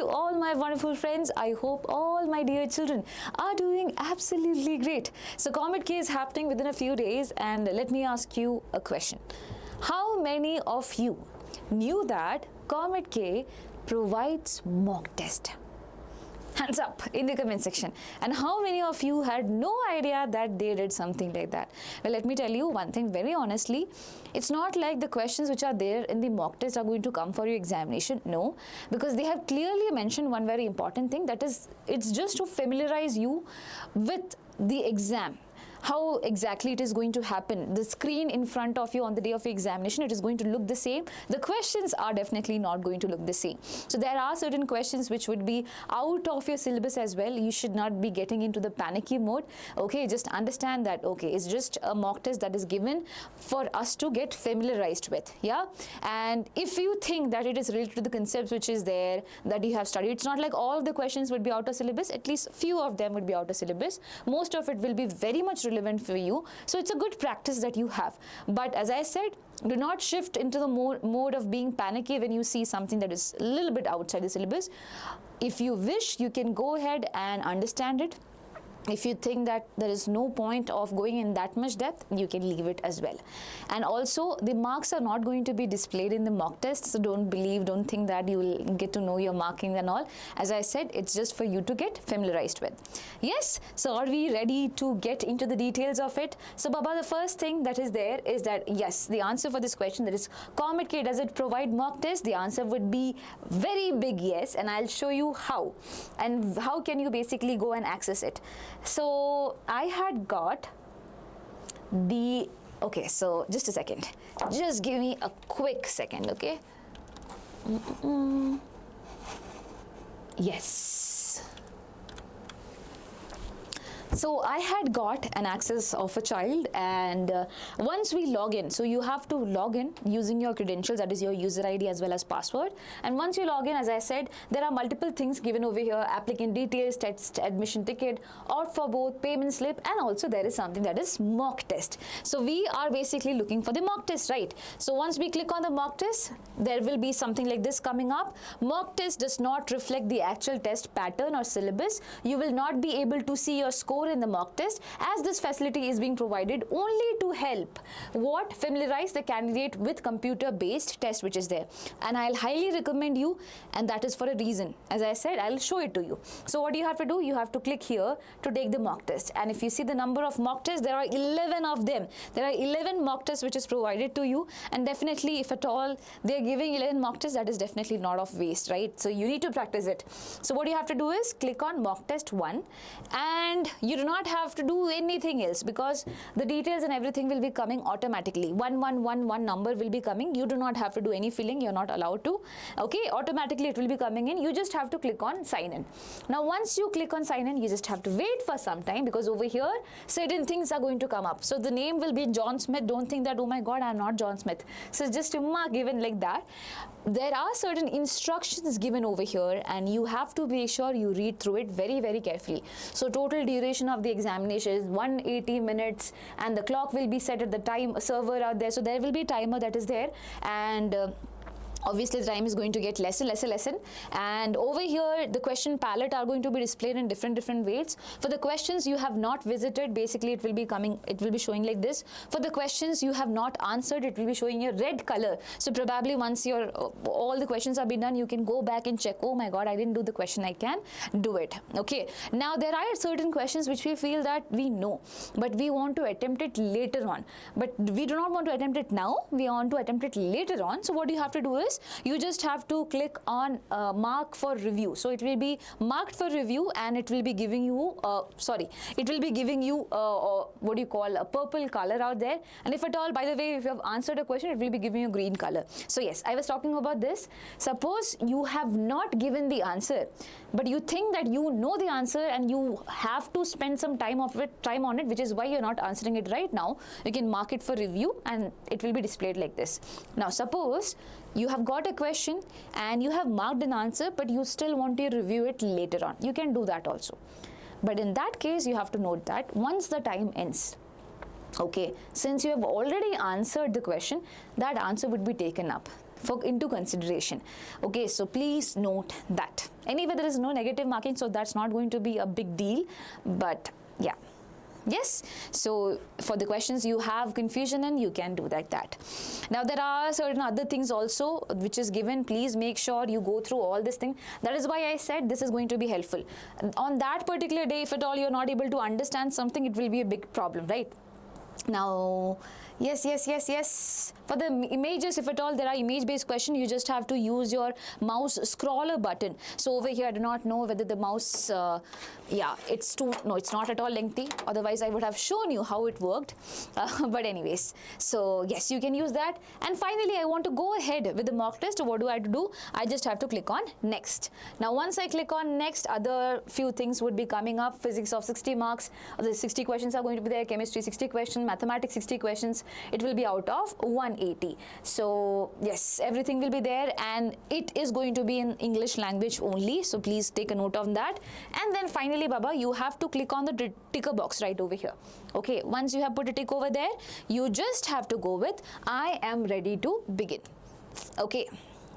all my wonderful friends. I hope all my dear children are doing absolutely great. So COMEDK is happening within a few days, and let me ask you a question. How many of you knew that COMEDK provides mock test? Hands up in the comment section. And how many of you had no idea that they did something like that? Well, let me tell you one thing very honestly. It's not like the questions which are there in the mock test are going to come for your examination. No, because they have clearly mentioned one very important thing, that is, it's just to familiarize you with the exam. How exactly it is going to happen. The screen in front of you on the day of your examination, it is going to look the same. The questions are definitely not going to look the same. So there are certain questions which would be out of your syllabus as well. You should not be getting into the panicky mode. Okay, just understand that, okay, it's just a mock test that is given for us to get familiarized with. Yeah, and if you think that it is related to the concepts which is there that you have studied, it's not like all of the questions would be out of syllabus. At least few of them would be out of syllabus. Most of it will be very much relevant for you, so it's a good practice that you have. But as I said, do not shift into the mode of being panicky when you see something that is a little bit outside the syllabus. If you wish, you can go ahead and understand it. If you think that there is no point of going in that much depth, you can leave it as well. And also, the marks are not going to be displayed in the mock test, so don't think that you will get to know your marking and all. As I said, it's just for you to get familiarized with. Yes, so are we ready to get into the details of it? So Baba, the first thing that is there is that, yes, the answer for this question, that is COMEDK, does it provide mock test? The answer would be very big yes, and I'll show you how. And how can you basically go and access it. So I had got the, okay, so just a second, just give me a quick second, okay? Yes. So I had got an access of a child, and once we log in, so you have to log in using your credentials, that is your user ID as well as password. And once you log in, as I said, there are multiple things given over here: applicant details, test admission ticket, opt for both, payment slip, and also there is something that is mock test. So we are basically looking for the mock test, right? So once we click on the mock test, there will be something like this coming up. Mock test does not reflect the actual test pattern or syllabus. You will not be able to see your score in the mock test, as this facility is being provided only to help familiarize the candidate with computer based test which is there. And I'll highly recommend you, and that is for a reason. As I said, I'll show it to you. So what do you have to do? You have to click here to take the mock test, and if you see the number of mock tests, there are 11 of them. There are 11 mock tests which is provided to you, and definitely if at all they're giving 11 mock tests, that is definitely not of waste, right? So you need to practice it. So what you have to do is click on mock test 1, and you do not have to do anything else, because the details and everything will be coming automatically. 1111 number will be coming. You do not have to do any filling. You're not allowed to. Okay, automatically it will be coming in. You just have to click on sign in. Now once you click on sign in, you just have to wait for some time, because over here certain things are going to come up. So the name will be John Smith. Don't think that, oh my god, I'm not John Smith. So just a mark given like that. There are certain instructions given over here, and you have to make sure you read through it very, very carefully. So total duration of the examination is 180 minutes, and the clock will be set at the time server out there. So there will be a timer that is there, and obviously the time is going to get lesser. And over here the question palette are going to be displayed in different ways. For the questions you have not visited, basically it will be showing like this. For the questions you have not answered, it will be showing a red color. So probably once your all the questions have been done, you can go back and check, oh my god, I didn't do the question, I can do it. Okay, now there are certain questions which we feel that we know, but we want to attempt it later on. But we do not want to attempt it now, we want to attempt it later on. So what you have to do is, you just have to click on mark for review. So it will be marked for review, and it will be giving you what do you call, a purple color out there. And if at all, by the way, if you have answered a question, it will be giving you green color. So yes, I was talking about this. Suppose you have not given the answer, but you think that you know the answer and you have to spend some time on it, which is why you're not answering it right now. You can mark it for review, and it will be displayed like this. Now suppose you have got a question and you have marked an answer, but you still want to review it later on. You can do that also. But in that case, you have to note that once the time ends, okay, since you have already answered the question, that answer would be taken up. into consideration. Okay, so please note that. Anyway, there is no negative marking, so that's not going to be a big deal, but yeah. Yes, so for the questions you have confusion in, you can do like that. Now there are certain other things also which is given. Please make sure you go through all this thing. That is why I said this is going to be helpful. On that particular day, if at all you're not able to understand something, it will be a big problem, right? Now, yes. For the images, if at all there are image-based questions, you just have to use your mouse scroller button. So over here, I do not know whether the mouse, it's not at all lengthy. Otherwise, I would have shown you how it worked. But anyways, so yes, you can use that. And finally, I want to go ahead with the mock test. So what do I have to do? I just have to click on next. Now, once I click on next, other few things would be coming up. Physics of 60 marks. The 60 questions are going to be there. Chemistry 60 questions. Mathematics 60 questions. It will be out of 180. So yes, everything will be there, and it is going to be in English language only. So please take a note of that. And then finally, Baba, you have to click on the ticker box right over here. Okay, once you have put a tick over there, you just have to go with I am ready to begin. Okay,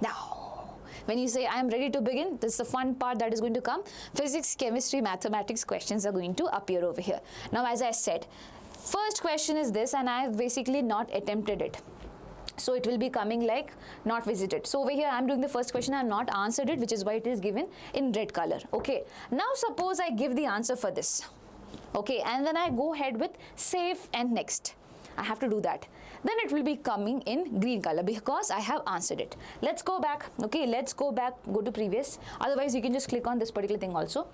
now when you say I am ready to begin, this is the fun part that is going to come. Physics, chemistry, mathematics questions are going to appear over here. Now, as I said, first question is this, and I have basically not attempted it. So it will be coming like not visited. So over here I am doing the first question, I have not answered it, which is why it is given in red color. Okay, now suppose I give the answer for this. Okay, and then I go ahead with save and next. I have to do that. Then it will be coming in green color because I have answered it. Let's go back. Okay, let's go back, go to previous. Otherwise, you can just click on this particular thing also.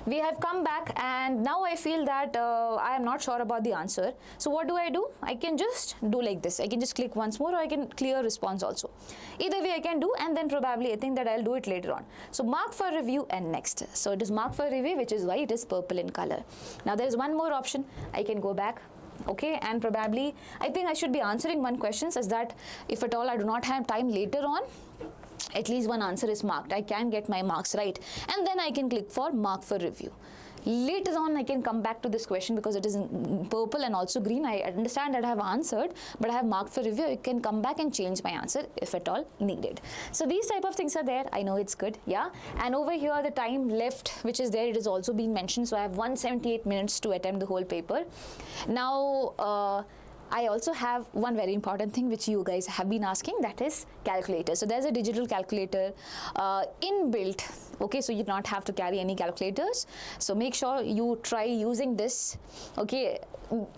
We have come back, and now I feel that I am not sure about the answer. So what do? I can just do like this. I can just click once more, or I can clear response also. Either way I can do, and then probably I think that I'll do it later on. So mark for review and next. So it is mark for review, which is why it is purple in color. Now there is one more option. I can go back. Okay, and probably I think I should be answering one question such that if at all I do not have time later on, at least one answer is marked. I can get my marks right, and then I can click for mark for review. Later on I can come back to this question because it is in purple and also green. I understand that I have answered, but I have marked for review. I can come back and change my answer if at all needed. So these type of things are there. I know it's good, yeah. And over here the time left which is there, it is also being mentioned. So I have 178 minutes to attempt the whole paper. Now I also have one very important thing which you guys have been asking, that is calculator. So there's a digital calculator inbuilt. Okay, so you do not have to carry any calculators. So make sure you try using this. Okay,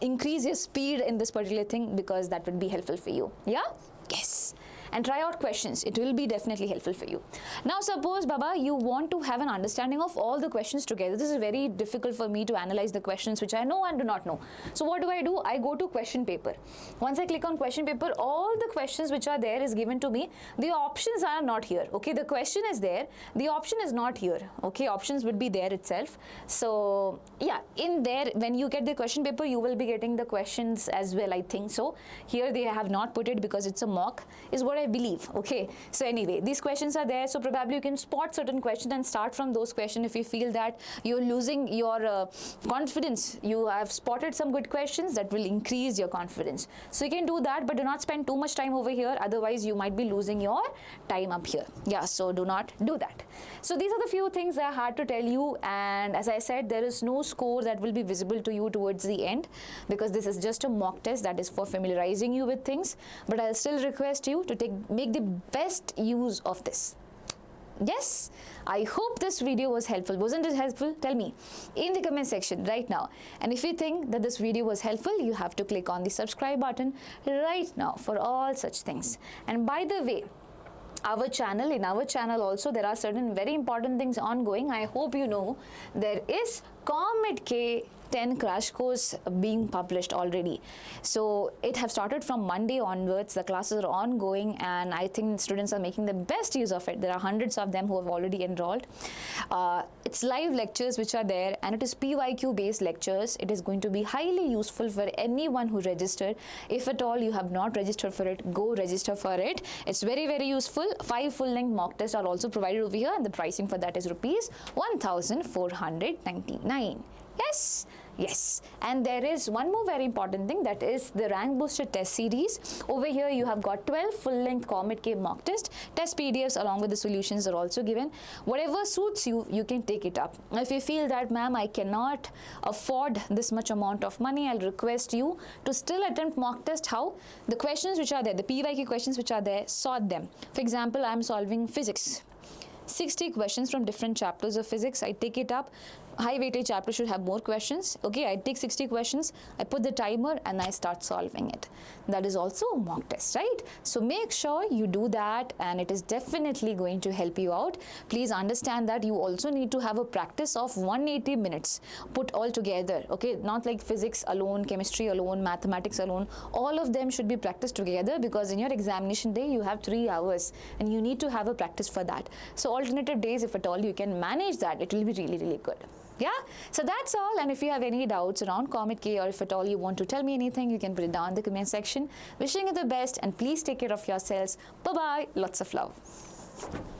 increase your speed in this particular thing because that would be helpful for you. Yeah? Yes. And try out questions. It will be definitely helpful for you. Now suppose, Baba, you want to have an understanding of all the questions together. This is very difficult for me to analyze the questions which I know and do not know. So what do? I go to question paper. Once I click on question paper, all the questions which are there is given to me. The options are not here. Okay, the question is there. The option is not here. Okay, options would be there itself. So yeah, in there, when you get the question paper, you will be getting the questions as well, I think so. Here they have not put it because it's a mock, is what I believe. Okay, so anyway, these questions are there, so probably you can spot certain questions and start from those questions. If you feel that you're losing your confidence, you have spotted some good questions, that will increase your confidence. So you can do that, but do not spend too much time over here, otherwise you might be losing your time up here. Yeah, so do not do that. So these are the few things I had to tell you, and as I said, there is no score that will be visible to you towards the end because this is just a mock test that is for familiarizing you with things, but I'll still request you to make the best use of this. Yes, I hope this video was helpful. Wasn't it helpful? Tell me in the comment section right now. And if you think that this video was helpful, you have to click on the subscribe button right now for all such things. And by the way, in our channel also there are certain very important things ongoing. I hope you know there is COMEDK 10 crash course being published already. So it have started from Monday onwards. The classes are ongoing, and I think students are making the best use of it. There are hundreds of them who have already enrolled. It's live lectures which are there, and it is PYQ based lectures. It is going to be highly useful for anyone who registered. If at all you have not registered for it, go register for it. It's very, very useful. 5 full-length mock tests are also provided over here, and the pricing for that is rupees 1,499. Yes, Yes, and there is one more very important thing, that is the rank booster test series. Over here you have got 12 full-length COMEDK mock test PDFs along with the solutions are also given. Whatever suits you, you can take it up. If you feel that, ma'am, I cannot afford this much amount of money, I'll request you to still attempt mock test. How? The questions which are there, the PYQ questions which are there, sort them. For example, I'm solving physics. 60 questions from different chapters of physics. I take it up. High weightage chapter should have more questions. Okay, I take 60 questions, I put the timer and I start solving it. That is also a mock test, right? So make sure you do that, and it is definitely going to help you out. Please understand that you also need to have a practice of 180 minutes put all together. Okay, not like physics alone, chemistry alone, mathematics alone. All of them should be practiced together, because in your examination day you have 3 hours and you need to have a practice for that. So alternative days, if at all you can manage that, it will be really, really good. Yeah, so that's all. And if you have any doubts around COMEDK, or if at all you want to tell me anything, you can put it down in the comment section. Wishing you the best, and please take care of yourselves. Bye bye, lots of love.